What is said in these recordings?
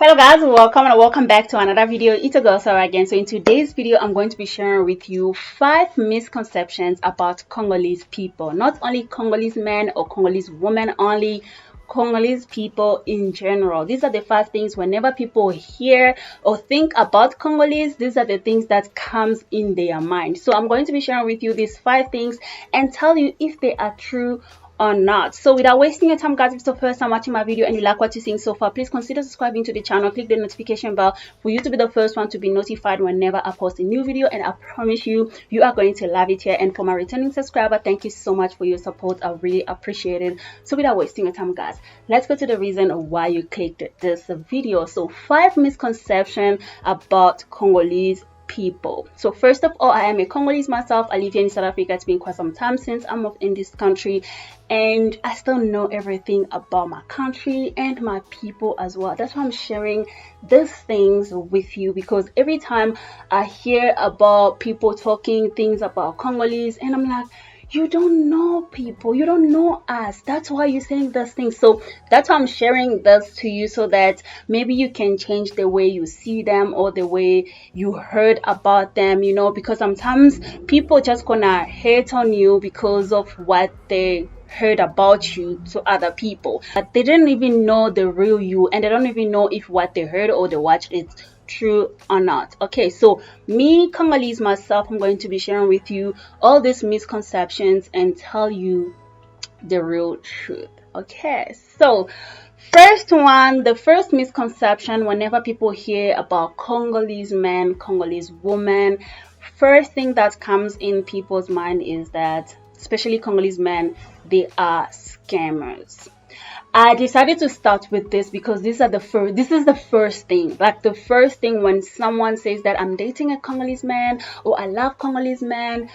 Hello guys, welcome and welcome back to another video. It's a girl Sarah again. So in today's video I'm going to be sharing with you 5 misconceptions about Congolese people. Not only Congolese men or Congolese women only, Congolese people in general. These are the 5 things whenever people hear or think about Congolese, these are the things that comes in their mind. So I'm going to be sharing with you these 5 things and tell you if they are true or not. So without wasting your time guys, if it's the first time watching my video and you like what you're seeing so far, please consider subscribing to the channel, click the notification bell for you to be the first one to be notified whenever I post a new video, and I promise you are going to love it here. And for my returning subscriber, thank you so much for your support. I really appreciate it. So without wasting your time guys, let's go to the reason why you clicked this video. So 5 misconceptions about Congolese people. So first of all, I am a Congolese myself. I live here in South Africa. It's been quite some time since I'm in this country, and I still know everything about my country and my people as well. That's why I'm sharing these things with you, because every time I hear about people talking things about Congolese, and I'm like, you don't know people, you don't know us. That's why you're saying those things. So that's why I'm sharing this to you, so that maybe you can change the way you see them or the way you heard about them, because sometimes people just gonna hate on you because of what they heard about you to other people, but they didn't even know the real you, and they don't even know if what they heard or they watched is true or not. Okay, so me, Congolese myself, I'm going to be sharing with you all these misconceptions and tell you the real truth. Okay, so the first misconception, whenever people hear about Congolese men, Congolese women, first thing that comes in people's mind is that, especially Congolese men, they are scammers. I decided to start with this because this is the first thing. Like the first thing when someone says that I'm dating a Congolese man or I love Congolese men,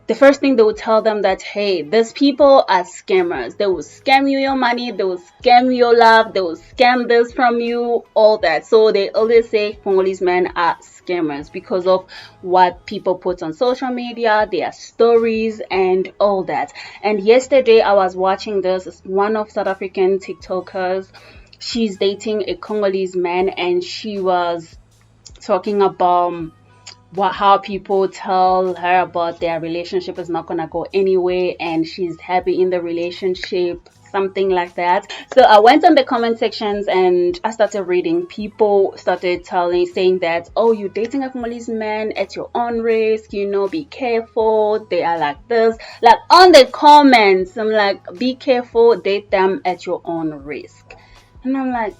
the first thing they will tell them that, hey, these people are scammers. They will scam you your money, they will scam your love, they will scam this from you, all that. So they always say Congolese men are scammers because of what people put on social media, their stories and all that. And yesterday I was watching this, one of South African TikTokers, she's dating a Congolese man, and she was talking about how people tell her about their relationship is not gonna go anywhere and she's happy in the relationship, something like that. So I went on the comment sections and I started reading. People started saying that, oh, you're dating a Congolese man at your own risk, be careful, they are like this. Like on the comments, I'm like, be careful, date them at your own risk. And I'm like,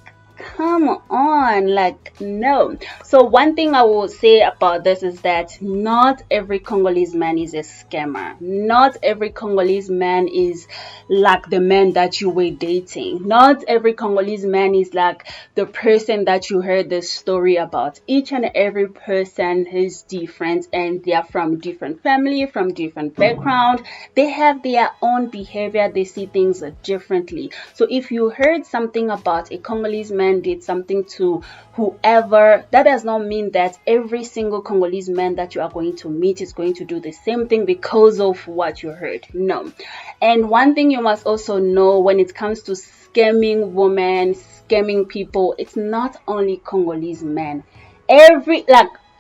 come on, like, no. So one thing I will say about this is that not every Congolese man is a scammer. Not every Congolese man is like the man that you were dating. Not every Congolese man is like the person that you heard the story about. Each and every person is different, and they are from different family, from different background. They have their own behavior, they see things differently. So if you heard something about a Congolese man did something to whoever, that does not mean that every single Congolese man that you are going to meet is going to do the same thing because of what you heard. No. And one thing you must also know when it comes to scamming women, scamming people, it's not only Congolese men.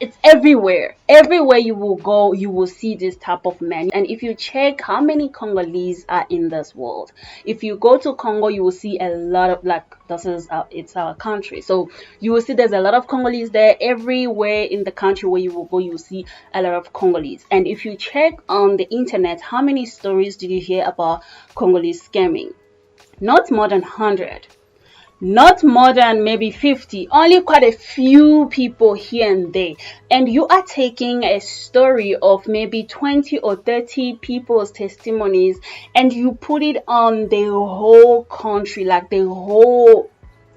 It's everywhere. Everywhere you will go, you will see this type of men. And if you check how many Congolese are in this world, if you go to Congo, you will see a lot of, it's our country. So you will see there's a lot of Congolese there. Everywhere in the country where you will go, you will see a lot of Congolese. And if you check on the internet, how many stories did you hear about Congolese scamming? Not more than 100. Not more than maybe 50, only quite a few people here and there. And you are taking a story of maybe 20 or 30 people's testimonies and you put it on the whole country, like the whole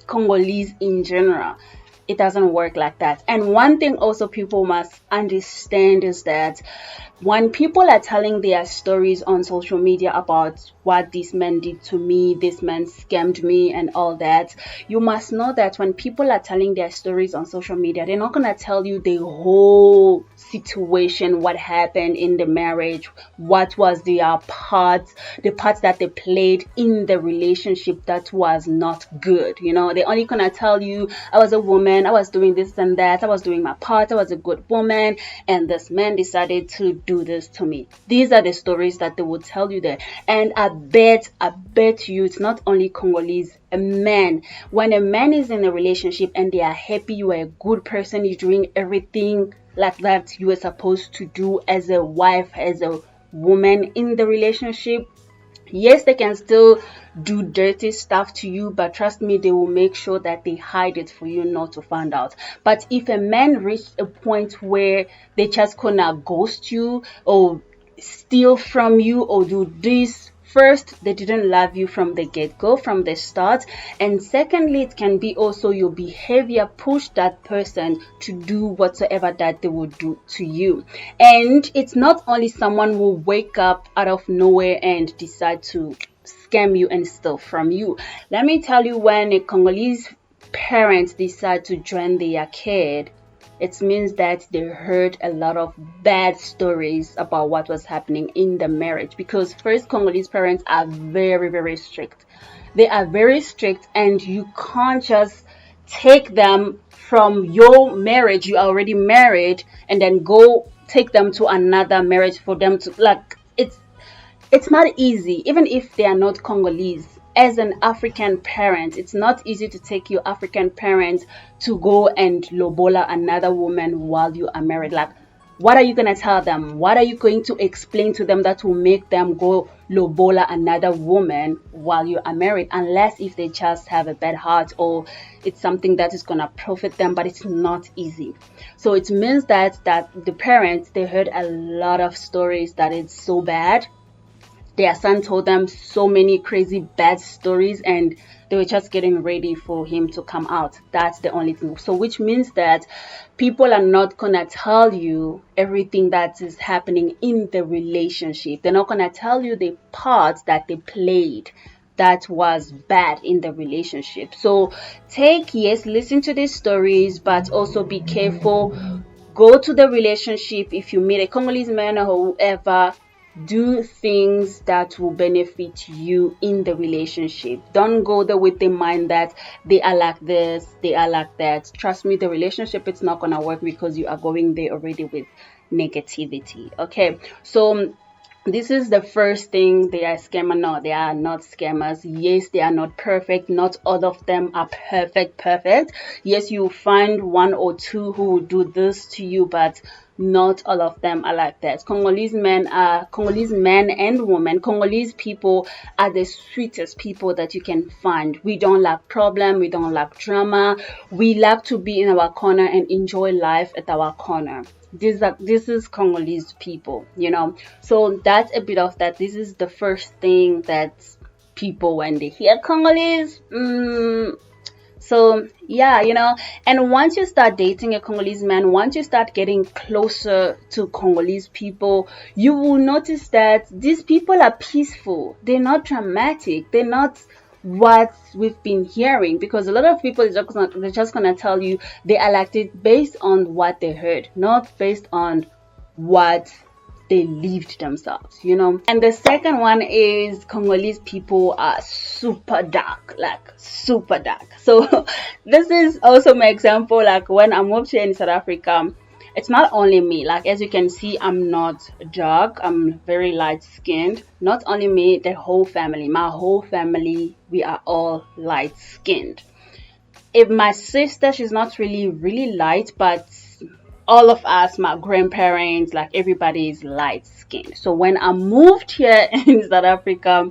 Congolese in general. It doesn't work like that. And one thing also people must understand is that when people are telling their stories on social media about what this man did to me, this man scammed me and all that, you must know that when people are telling their stories on social media, they're not going to tell you the whole situation, what happened in the marriage, what was their part, the part that they played in the relationship that was not good. They're only going to tell you, I was a woman, I was doing this and that, I was doing my part, I was a good woman, and this man decided to do this to me. These are the stories that they will tell you there. And I bet you it's not only Congolese. A man, when a man is in a relationship and they are happy, you are a good person, you're doing everything like that you were supposed to do as a wife, as a woman in the relationship. Yes, they can still do dirty stuff to you, but trust me, they will make sure that they hide it for you not to find out. But if a man reached a point where they just gonna ghost you or steal from you or do this, first, they didn't love you from the get-go, from the start. And secondly, it can be also your behavior push that person to do whatsoever that they would do to you. And it's not only someone will wake up out of nowhere and decide to scam you and steal from you. Let me tell you, when a Congolese parent decide to join their kid, it means that they heard a lot of bad stories about what was happening in the marriage. Because first, Congolese parents are very, very strict. They are very strict, and you can't just take them from your marriage, you are already married, and then go take them to another marriage for them to, like, it's not easy. Even if they are not Congolese, as an African parent, it's not easy to take your African parents to go and lobola another woman while you are married. Like, what are you going to tell them? What are you going to explain to them that will make them go lobola another woman while you are married? Unless if they just have a bad heart or it's something that is going to profit them, but it's not easy. So it means that the parents, they heard a lot of stories that it's so bad. Their son told them so many crazy bad stories, and they were just getting ready for him to come out. That's the only thing. So which means that people are not gonna tell you everything that is happening in the relationship. They're not gonna tell you the parts that they played that was bad in the relationship. So listen to these stories, but also be careful. Go to the relationship. If you meet a Congolese man or whoever, do things that will benefit you in the relationship. Don't go there with the mind that they are like this, they are like that. Trust me, the relationship, it's not gonna work because you are going there already with negativity. Okay, so this is the first thing. They are scammers. No, they are not scammers. Yes, they are not perfect. Not all of them are perfect. Yes, you find one or two who will do this to you, but not all of them are like that. Congolese men and women, Congolese people are the sweetest people that you can find. We don't like problem, we don't like drama. We like to be in our corner and enjoy life at our corner. This is Congolese people, So that's a bit of that. This is the first thing that people, when they hear Congolese, so yeah, and once you start dating a Congolese man, once you start getting closer to Congolese people, you will notice that these people are peaceful. They're not dramatic. They're not what we've been hearing, because a lot of people they're just gonna tell you they are like it based on what they heard, not based on what they lived themselves, And the second one is Congolese people are super dark, like super dark. So this is also my example. Like when I moved here in South Africa, it's not only me. Like as you can see, I'm not dark. I'm very light skinned. Not only me, the whole family. My whole family, we are all light skinned. If my sister, she's not really light, but all of us, my grandparents, like everybody is light skinned. So when I moved here in South Africa,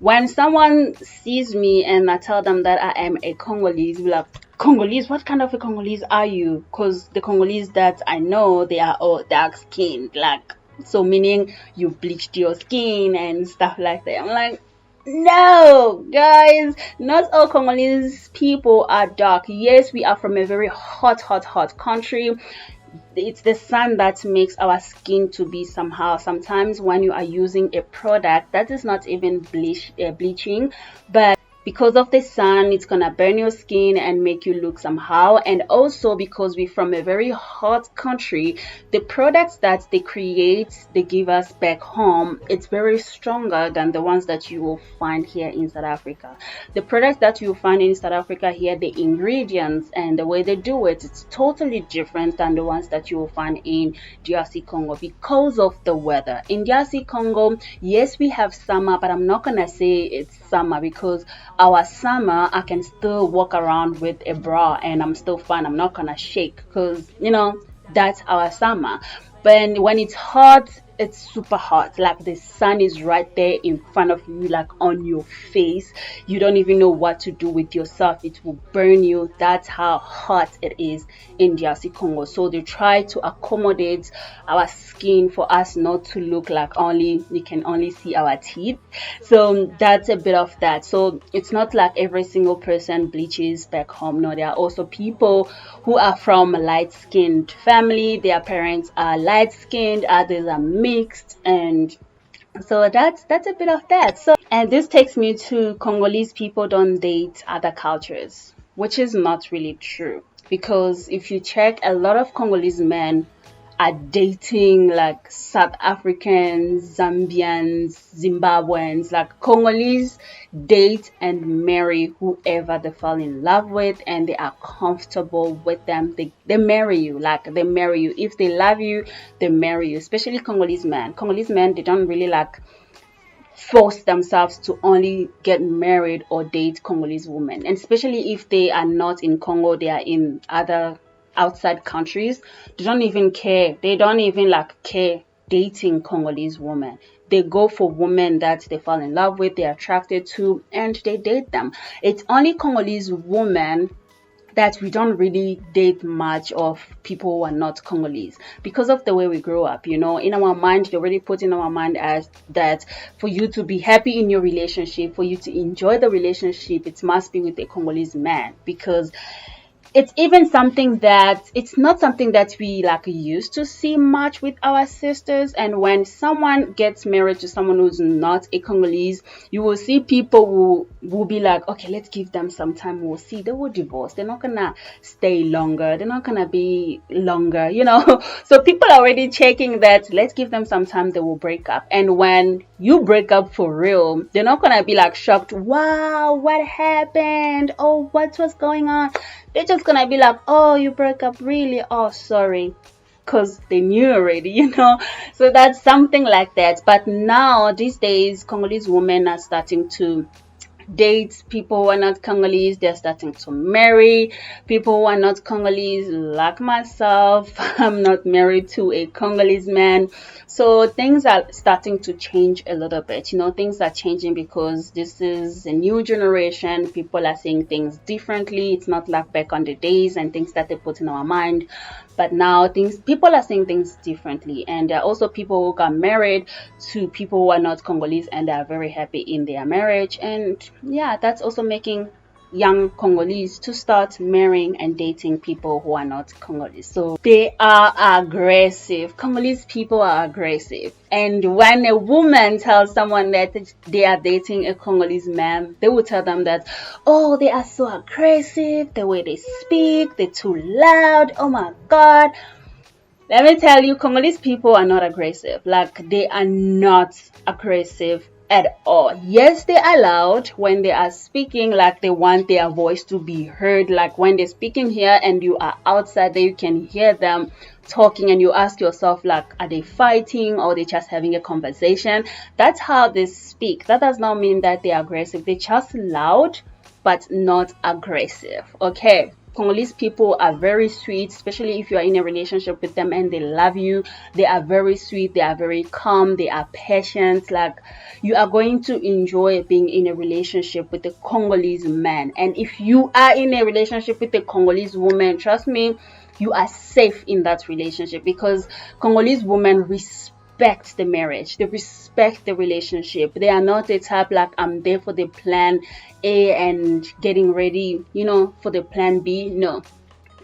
when someone sees me and I tell them that I am a Congolese, be like, Congolese? What kind of a Congolese are you? Because the Congolese that I know, they are all dark skinned, like, so meaning you bleached your skin and stuff like that. I'm like, No, guys, not all Congolese people are dark. Yes, we are from a very hot country. It's the sun that makes our skin to be somehow. Sometimes when you are using a product that is not even bleaching, but because of the sun, it's gonna burn your skin and make you look somehow. And also because we're from a very hot country, the products that they create, they give us back home, it's very stronger than the ones that you will find here in South Africa. The products that you find in South Africa here, the ingredients and the way they do it, it's totally different than the ones that you will find in DRC Congo because of the weather. In DRC Congo, yes, we have summer, but I'm not gonna say it's summer because our summer I can still walk around with a bra and I'm still fine. I'm not gonna shake because that's our summer. But when it's hot, it's super hot. Like the sun is right there in front of you, like on your face. You don't even know what to do with yourself. It will burn you. That's how hot it is in DRC Congo. So they try to accommodate our skin for us not to look like only we can only see our teeth. So that's a bit of that. So it's not like every single person bleaches back home. No, there are also people who are from light-skinned family. Their parents are light-skinned, others are mixed, and so that's a bit of that. So, and this takes me to Congolese people don't date other cultures, which is not really true. Because if you check, a lot of Congolese men are dating like South Africans, Zambians, Zimbabweans, like Congolese date and marry whoever they fall in love with and they are comfortable with them. They marry you, like they marry you. If they love you, they marry you, especially Congolese men. Congolese men, they don't really like force themselves to only get married or date Congolese women, and especially if they are not in Congo, they are in other outside countries. They don't even care. They don't even like care dating Congolese women. They go for women that they fall in love with, they're attracted to, and they date them. It's only Congolese women that we don't really date much of people who are not Congolese because of the way we grow up. In our mind, they already put in our mind as that for you to be happy in your relationship, for you to enjoy the relationship, it must be with a Congolese man, because it's even something that it's not something that we like used to see much with our sisters. And when someone gets married to someone who's not a Congolese, you will see people who will be like, okay, let's give them some time, we'll see. They will divorce, they're not gonna stay longer, they're not gonna be longer, so people are already checking that, let's give them some time, they will break up. And when you break up for real, they're not gonna be like shocked, wow, what happened, oh, what was going on. They're just gonna be like, oh, you broke up, really? Oh, sorry. Because they knew already, So that's something like that. But now, these days, Congolese women are starting to date people who are not Congolese. They're starting to marry people who are not Congolese, like myself. I'm not married to a Congolese man. So things are starting to change a little bit. Things are changing because this is a new generation. People are seeing things differently. It's not like back on the days and things that they put in our mind. But now people are seeing things differently. And there are also people who got married to people who are not Congolese and they are very happy in their marriage. And yeah, that's also making young Congolese to start marrying and dating people who are not Congolese. So they are aggressive. Congolese people are aggressive. And when a woman tells someone that they are dating a Congolese man, they will tell them that, oh, they are so aggressive, the way they speak, they're too loud, oh my God. Let me tell you, Congolese people are not aggressive. Like, they are not aggressive at all. Yes, they are loud when they are speaking, like they want their voice to be heard. Like when they're speaking here and you are outside there, you can hear them talking and you ask yourself, like, are they fighting or are they just having a conversation? That's how they speak. That does not mean that they are aggressive. They're just loud, but not aggressive. Okay. Congolese people are very sweet, especially if you are in a relationship with them and they love you. They are very sweet, they are very calm, they are patient. Like, you are going to enjoy being in a relationship with a Congolese man. And if you are in a relationship with a Congolese woman, trust me, you are safe in that relationship because Congolese women respect respect the marriage, they respect the relationship. They are not the type like I'm there for the plan A and getting ready, you know, for the plan B. No,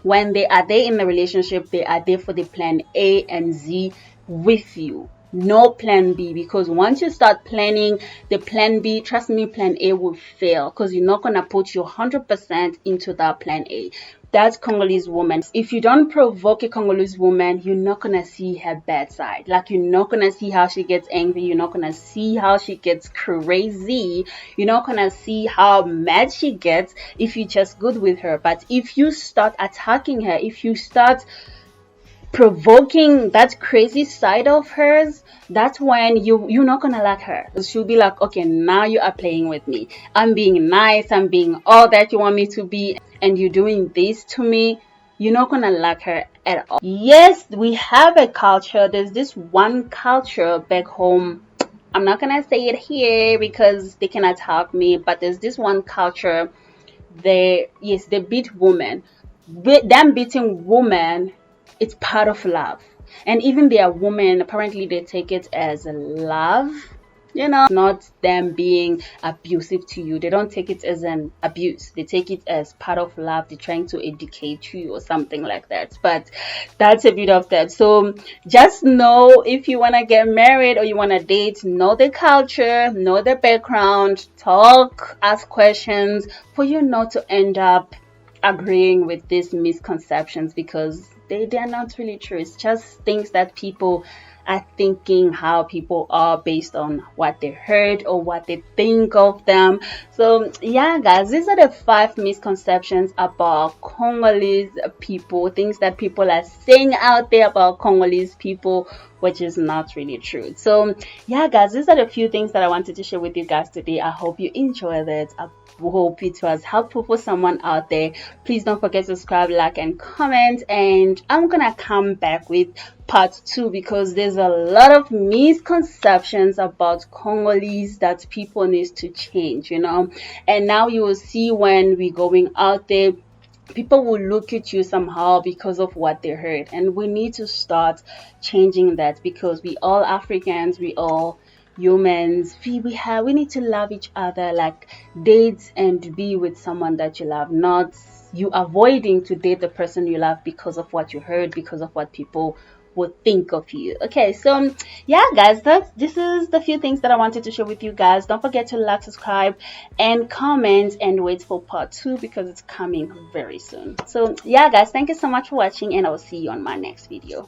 when they are there in the relationship, they are there for the plan A and Z with you. No plan B, because once you start planning the plan B, trust me, plan A will fail because you're not going to put your 100% into that plan A. That's Congolese woman. If you don't provoke a Congolese woman, you're not going to see her bad side. Like, you're not going to see how she gets angry. You're not going to see how she gets crazy. You're not going to see how mad she gets if you're just good with her. But if you start attacking her, if you start provoking that crazy side of hers, that's when you're not gonna like her. She'll be like, okay, now you are playing with me. I'm being nice, I'm being all that you want me to be, and you're doing this to me. You're not gonna like her at all. Yes, we have a culture. There's this one culture back home. I'm not gonna say it here because they can attack me, but there's this one culture. They beat women. Them beating women, it's part of love. And even their women, apparently they take it as love, you know, not them being abusive to you. They don't take it as an abuse. They take it as part of love. They're trying to educate you or something like that. But that's a bit of that. So just know, if you want to get married or you want to date, know the culture, know the background, talk, ask questions for you not to end up agreeing with these misconceptions, because they're not really true. It's just things that people are thinking how people are based on what they heard or what they think of them. So yeah, guys, these are the 5 misconceptions about Congolese people, things that people are saying out there about Congolese people, which is not really true. So yeah, guys, these are the few things that I wanted to share with you guys today. I hope you enjoyed it. I hope it was helpful for someone out there. Please don't forget to subscribe, like, and comment. And I'm gonna come back with part 2 because there's a lot of misconceptions about Congolese that people need to change, you know. And now you will see, when we're going out there, people will look at you somehow because of what they heard, and we need to start changing that, because we all Africans, we all humans, we need to love each other. Like, date and be with someone that you love, not you avoiding to date the person you love because of what you heard, because of what people would think of you. Okay, so yeah, guys, this is the few things that I wanted to share with you guys. Don't forget to like, subscribe, and comment, and wait for part 2 because it's coming very soon. So yeah, guys, thank you so much for watching, and I will see you on my next video.